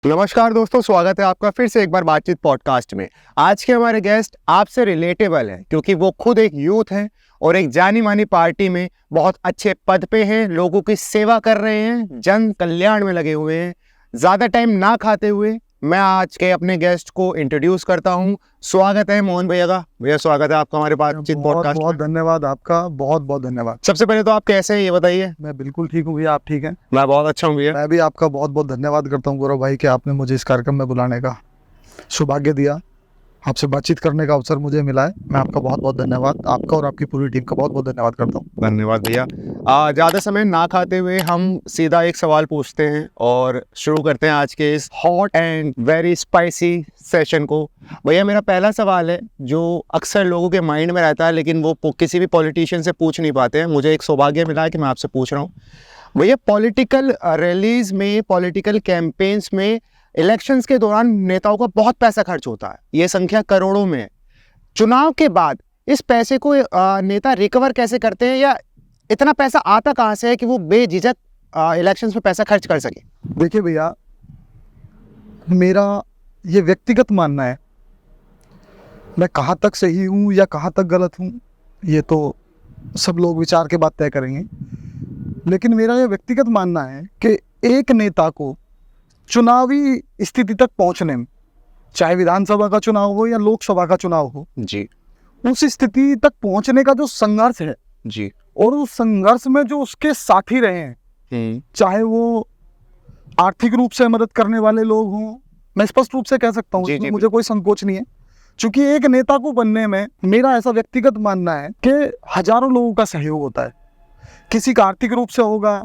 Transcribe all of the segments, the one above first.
नमस्कार दोस्तों, स्वागत है आपका फिर से एक बार बातचीत पॉडकास्ट में। आज के हमारे गेस्ट आपसे रिलेटेबल है क्योंकि वो खुद एक यूथ है और एक जानी मानी पार्टी में बहुत अच्छे पद पे हैं, लोगों की सेवा कर रहे हैं, जन कल्याण में लगे हुए हैं। ज़्यादा टाइम ना खाते हुए मैं आज के अपने गेस्ट को इंट्रोड्यूस करता हूँ। स्वागत है मोहन भैया का। भैया स्वागत है आपका हमारे बातचीत पॉडकास्ट। बहुत धन्यवाद आपका, बहुत बहुत धन्यवाद। सबसे पहले तो आप कैसे हैं ये बताइए। मैं बिल्कुल ठीक हूँ भैया, आप ठीक हैं? मैं बहुत अच्छा हूँ भैया। मैं भी आपका बहुत बहुत धन्यवाद करता हूँ गौरव भाई कि आपने मुझे इस कार्यक्रम में बुलाने का सौभाग्य दिया, आपसे बातचीत करने का अवसर मुझे मिला है। मैं आपका बहुत बहुत धन्यवाद, आपका और आपकी पूरी टीम का बहुत बहुत धन्यवाद करता हूँ। धन्यवाद भैया। ज़्यादा समय ना खाते हुए हम सीधा एक सवाल पूछते हैं और शुरू करते हैं आज के इस hot and very spicy session को। भैया मेरा पहला सवाल है जो अक्सर लोगों के माइंड में रहता है लेकिन वो किसी भी पॉलिटिशियन से पूछ नहीं पाते हैं। मुझे एक सौभाग्य मिला है कि मैं आपसे पूछ रहा हूँ। भैया पॉलिटिकल रैलीज में, पॉलिटिकल कैंपेन्स में, इलेक्शंस के दौरान नेताओं का बहुत पैसा खर्च होता है, ये संख्या करोड़ों में है। चुनाव के बाद इस पैसे को नेता रिकवर कैसे करते हैं या इतना पैसा आता कहाँ से है कि वो बेझिझक इलेक्शंस में पैसा खर्च कर सके? देखिए भैया, मेरा ये व्यक्तिगत मानना है, मैं कहाँ तक सही हूँ या कहाँ तक गलत हूँ ये तो सब लोग विचार के बाद तय करेंगे, लेकिन मेरा ये व्यक्तिगत मानना है कि एक नेता को चुनावी स्थिति तक पहुंचने में, चाहे विधानसभा का चुनाव हो या लोकसभा का चुनाव हो जी उस स्थिति तक पहुंचने का जो संघर्ष है जी और उस संघर्ष में जो उसके साथी रहे हैं, चाहे वो आर्थिक रूप से मदद करने वाले लोग हों, मैं स्पष्ट रूप से कह सकता हूँ, इसमें मुझे कोई संकोच नहीं है। क्योंकि एक नेता को बनने में मेरा ऐसा व्यक्तिगत मानना है कि हजारों लोगों का सहयोग होता है। किसी का आर्थिक रूप से होगा,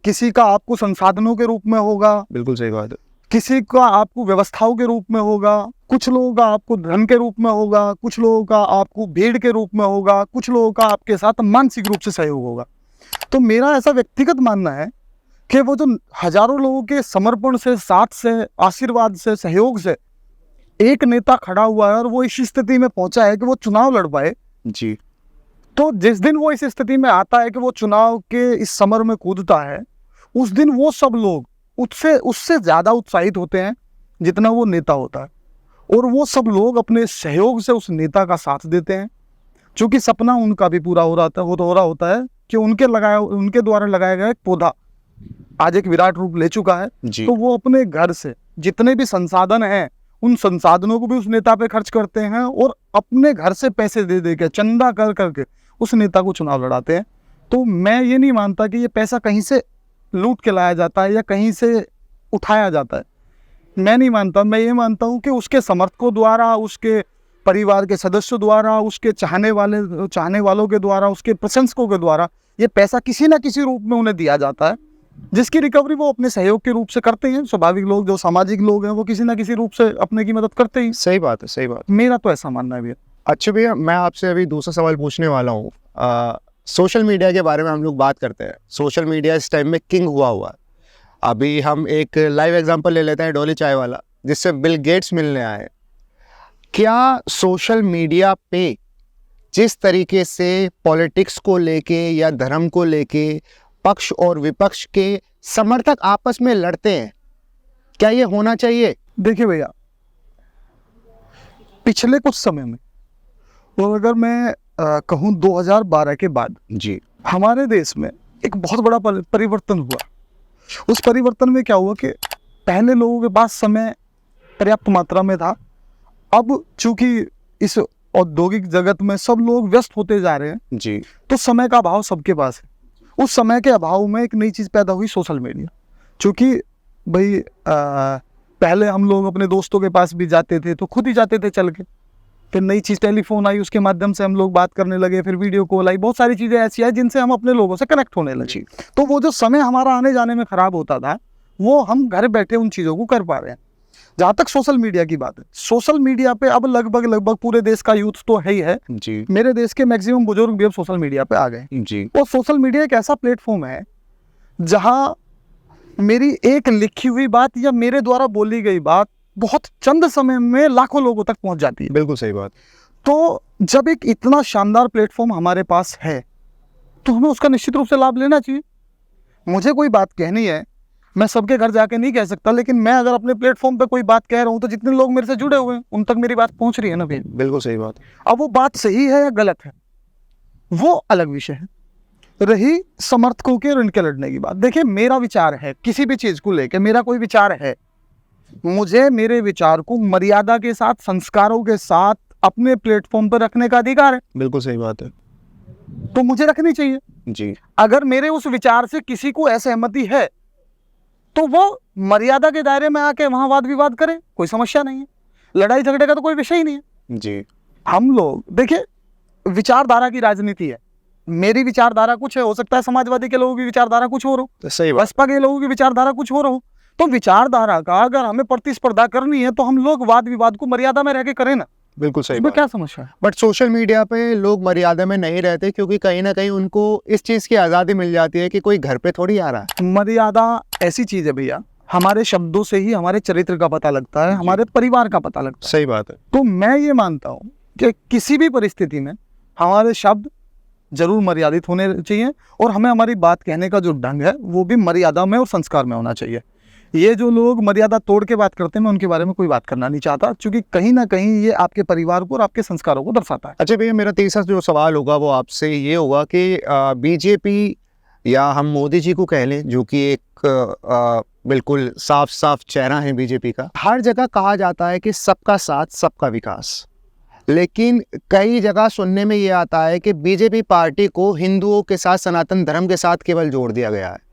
किसी का आपको संसाधनों के रूप में होगा, बिल्कुल सही बात है, किसी का आपको व्यवस्थाओं के रूप में होगा, कुछ लोगों का आपको धन के रूप में होगा, कुछ लोगों का आपको भीड़ के रूप में होगा, कुछ लोगों का आपके साथ मानसिक रूप से सहयोग होगा। तो मेरा ऐसा व्यक्तिगत मानना है कि वो जो हजारों लोगों के समर्पण से, साथ से, आशीर्वाद से, सहयोग से एक नेता खड़ा हुआ है और वो इस स्थिति में पहुंचा है कि वो चुनाव लड़ पाए जी। तो जिस दिन वो इस स्थिति में आता है कि वो चुनाव के इस समर में कूदता है, उस दिन वो सब लोग उससे ज़्यादा उत्साहित होते हैं जितना वो नेता होता है, और वो सब लोग अपने सहयोग से उस नेता का साथ देते हैं। क्योंकि सपना उनका भी पूरा हो रहा होता है कि उनके द्वारा लगाया गया एक पौधा आज एक विराट रूप ले चुका है, तो वो अपने घर से जितने भी संसाधन हैं उन संसाधनों को भी उस नेता पे खर्च करते हैं और अपने घर से पैसे दे के, चंदा कर करके उस नेता को चुनाव लड़ाते हैं। तो मैं ये नहीं मानता कि ये पैसा कहीं से लूट के लाया जाता है या कहीं से उठाया जाता है, मैं नहीं मानता। मैं ये मानता हूँ कि उसके समर्थकों द्वारा, उसके परिवार के सदस्यों द्वारा, उसके चाहने वालों के द्वारा, उसके प्रशंसकों के द्वारा ये पैसा किसी न किसी रूप में उन्हें दिया जाता है, जिसकी रिकवरी वो अपने सहयोग के रूप से करते हैं। स्वाभाविक लोग, जो सामाजिक लोग हैं, वो किसी न किसी रूप से अपने की मदद करते हैं। सही बात है, सही बात। मेरा तो ऐसा मानना है भैया। अच्छा भैया, मैं आपसे अभी दूसरा सवाल पूछने वाला हूँ। सोशल मीडिया के बारे में हम लोग बात करते हैं। सोशल मीडिया इस टाइम में किंग हुआ है। अभी हम एक लाइव एग्जांपल ले लेते हैं, डोली चाय वाला, जिससे बिल गेट्स मिलने आए। क्या सोशल मीडिया पे जिस तरीके से पॉलिटिक्स को लेके या धर्म को लेके पक्ष और विपक्ष के समर्थक आपस में लड़ते हैं, क्या ये होना चाहिए? देखिए भैया, पिछले कुछ समय में, और अगर मैं कहूँ 2012 के बाद जी, हमारे देश में एक बहुत बड़ा परिवर्तन हुआ। उस परिवर्तन में क्या हुआ कि पहले लोगों के पास समय पर्याप्त मात्रा में था। अब चूंकि इस औद्योगिक जगत में सब लोग व्यस्त होते जा रहे हैं जी, तो समय का अभाव सबके पास है। उस समय के अभाव में एक नई चीज़ पैदा हुई, सोशल मीडिया। चूँकि भाई पहले हम लोग अपने दोस्तों के पास भी जाते थे तो खुद ही जाते थे चल के, फिर नई चीज़ टेलीफोन आई, उसके माध्यम से हम लोग बात करने लगे, फिर वीडियो कॉल आई, बहुत सारी चीज़ें ऐसी आई जिनसे हम अपने लोगों से कनेक्ट होने लगे। तो वो जो समय हमारा आने जाने में ख़राब होता था, वो हम घर बैठे उन चीज़ों को कर पा रहे हैं। जहाँ तक सोशल मीडिया की बात है, सोशल मीडिया पे अब लगभग पूरे देश का यूथ तो है ही है जी। मेरे देश के मैक्सिमम बुजुर्ग भी अब सोशल मीडिया पे आ गए जी। और सोशल मीडिया एक ऐसा प्लेटफॉर्म है जहाँ मेरी एक लिखी हुई बात या मेरे द्वारा बोली गई बात बहुत चंद समय में लाखों लोगों तक पहुंच जाती है। बिल्कुल सही बात। तो जब एक इतना शानदार प्लेटफॉर्म हमारे पास है तो हमें उसका निश्चित रूप से लाभ लेना चाहिए। मुझे कोई बात कहनी है मैं सबके घर जाके नहीं कह सकता, लेकिन मैं अगर अपने प्लेटफॉर्म पे कोई बात कह रहा हूँ तो जितने लोग मेरे से जुड़े हुए हैं उन तक मेरी बात पहुंच रही है ना भैया। बिल्कुल सही बात। अब वो बात सही है या गलत है वो अलग विषय है। रही समर्थकों के और इनके लड़ने की बात, देखिए मेरा विचार है किसी भी चीज को लेकर, मेरा कोई विचार है, मुझे मेरे विचार को मर्यादा के साथ, संस्कारों के साथ अपने प्लेटफॉर्म पर रखने का अधिकार है। बिल्कुल सही बात है तो मुझे रखनी चाहिए जी। अगर मेरे उस विचार से किसी को असहमति है तो वो मर्यादा के दायरे में आके वहां वाद विवाद करे, कोई समस्या नहीं है। लड़ाई झगड़े का तो कोई विषय ही नहीं है जी। हम लोग देखिए विचारधारा की राजनीति है, मेरी विचारधारा कुछ है, हो सकता है समाजवादी के लोगों की विचारधारा कुछ और हो, तो सही बात। बसपा के लोगों की विचारधारा कुछ और हो। तो विचारधारा का अगर हमें प्रतिस्पर्धा करनी है तो हम लोग वाद विवाद को मर्यादा में रह के करें ना, बिल्कुल सही इसमें बात। क्या समस्या है। बट सोशल मीडिया पे लोग मर्यादा में नहीं रहते, क्योंकि कहीं ना कहीं उनको इस चीज की आजादी मिल जाती है कि कोई घर पे थोड़ी आ रहा है। मर्यादा ऐसी चीज है भैया, हमारे शब्दों से ही हमारे चरित्र का पता लगता है, हमारे परिवार का पता लगता है। सही बात है। तो मैं ये मानता हूँ कि किसी भी परिस्थिति में हमारे शब्द जरूर मर्यादित होने चाहिए और हमें हमारी बात कहने का जो ढंग है वो भी मर्यादा में और संस्कार में होना चाहिए। ये जो लोग मर्यादा तोड़ के बात करते हैं मैं उनके बारे में कोई बात करना नहीं चाहता, क्योंकि कहीं ना कहीं ये आपके परिवार को और आपके संस्कारों को दर्शाता है। अच्छा भैया, मेरा तीसरा जो सवाल होगा वो आपसे ये होगा कि बीजेपी या हम मोदी जी को कह लें, जो कि एक बिल्कुल साफ साफ चेहरा है बीजेपी का, हर जगह कहा जाता है कि सबका साथ सबका विकास, लेकिन कई जगह सुनने में ये आता है कि बीजेपी पार्टी को हिंदुओं के साथ, सनातन धर्म के साथ केवल जोड़ दिया गया है।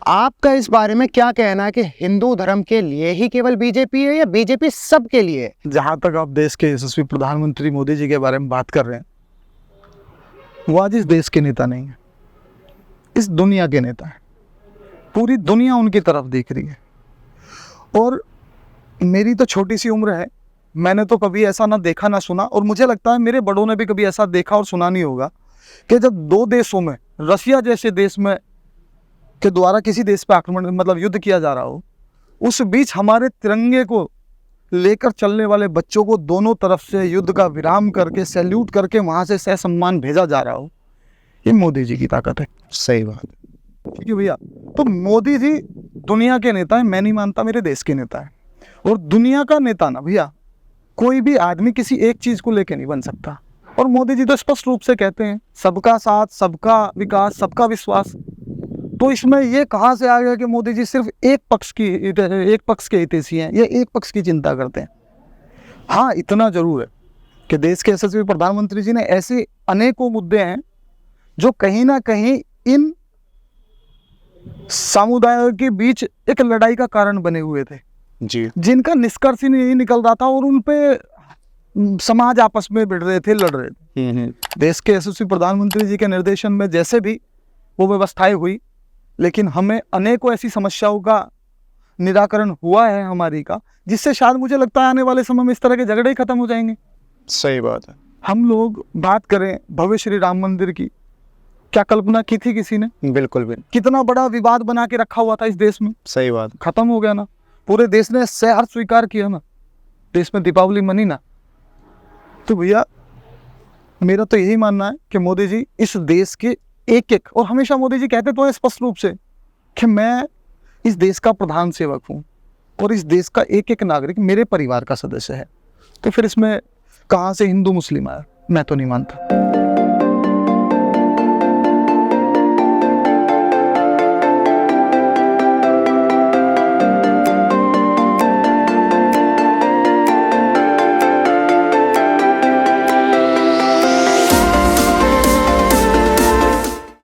आपका इस बारे में क्या कहना है कि हिंदू धर्म के लिए ही केवल बीजेपी है या बीजेपी सबके लिए? जहां तक आप देश के यशस्वी प्रधानमंत्री मोदी जी के बारे में बात कर रहे हैं, वो आज इस देश के नेता नहीं है, इस दुनिया के नेता है। पूरी दुनिया उनकी तरफ देख रही है। और मेरी तो छोटी सी उम्र है, मैंने तो कभी ऐसा ना देखा ना सुना, और मुझे लगता है मेरे बड़ों ने भी कभी ऐसा देखा और सुना नहीं होगा कि जब दो देशों में, रशिया जैसे देश में के द्वारा किसी देश पर आक्रमण मतलब युद्ध किया जा रहा हो, उस बीच हमारे तिरंगे को लेकर चलने वाले बच्चों को दोनों तरफ से युद्ध का विराम करके, सैल्यूट करके वहां से सहसम्मान भेजा जा रहा हो, ये मोदी जी की ताकत है। सही बात है। ठीक है भैया। तो मोदी जी दुनिया के नेता है, मैं नहीं मानता मेरे देश के नेता है। और दुनिया का नेता ना भैया, कोई भी आदमी किसी एक चीज को लेके नहीं बन सकता। और मोदी जी तो स्पष्ट रूप से कहते हैं सबका साथ, सबका विकास, सबका विश्वास। तो इसमें ये कहाँ से आ गया कि मोदी जी सिर्फ एक पक्ष के हितैषी हैं, ये एक पक्ष की चिंता करते हैं। हाँ, इतना जरूर है कि देश के यशस्वी प्रधानमंत्री जी ने ऐसे अनेकों मुद्दे हैं जो कहीं ना कहीं इन समुदायों के बीच एक लड़ाई का कारण बने हुए थे जी, जिनका निष्कर्ष ही नहीं निकल रहा था और उन पे समाज आपस में भिड़ रहे थे, लड़ रहे थे। देश के यशस्वी प्रधानमंत्री जी के निर्देशन में जैसे भी वो व्यवस्थाएं हुई, लेकिन हमें अनेकों ऐसी समस्याओं का निराकरण हुआ है हमारी का, जिससे शायद मुझे लगता है आने वाले समय में इस तरह के झगड़े ही खत्म हो जाएंगे। सही बात है। हम लोग बात करें भव्य श्री राम मंदिर की, क्या कल्पना की थी किसी ने? बिल्कुल भी। कितना बड़ा विवाद बना के रखा हुआ था इस देश में, सही बात। खत्म हो गया ना। पूरे देश ने सहर्ष स्वीकार किया ना, देश में दीपावली मनी ना। तो भैया मेरा तो यही मानना है कि मोदी जी इस देश के एक एक, और हमेशा मोदी जी कहते तो हैं स्पष्ट रूप से कि मैं इस देश का प्रधान सेवक हूँ और इस देश का एक एक नागरिक मेरे परिवार का सदस्य है। तो फिर इसमें कहाँ से हिंदू मुस्लिम आया? मैं तो नहीं मानता।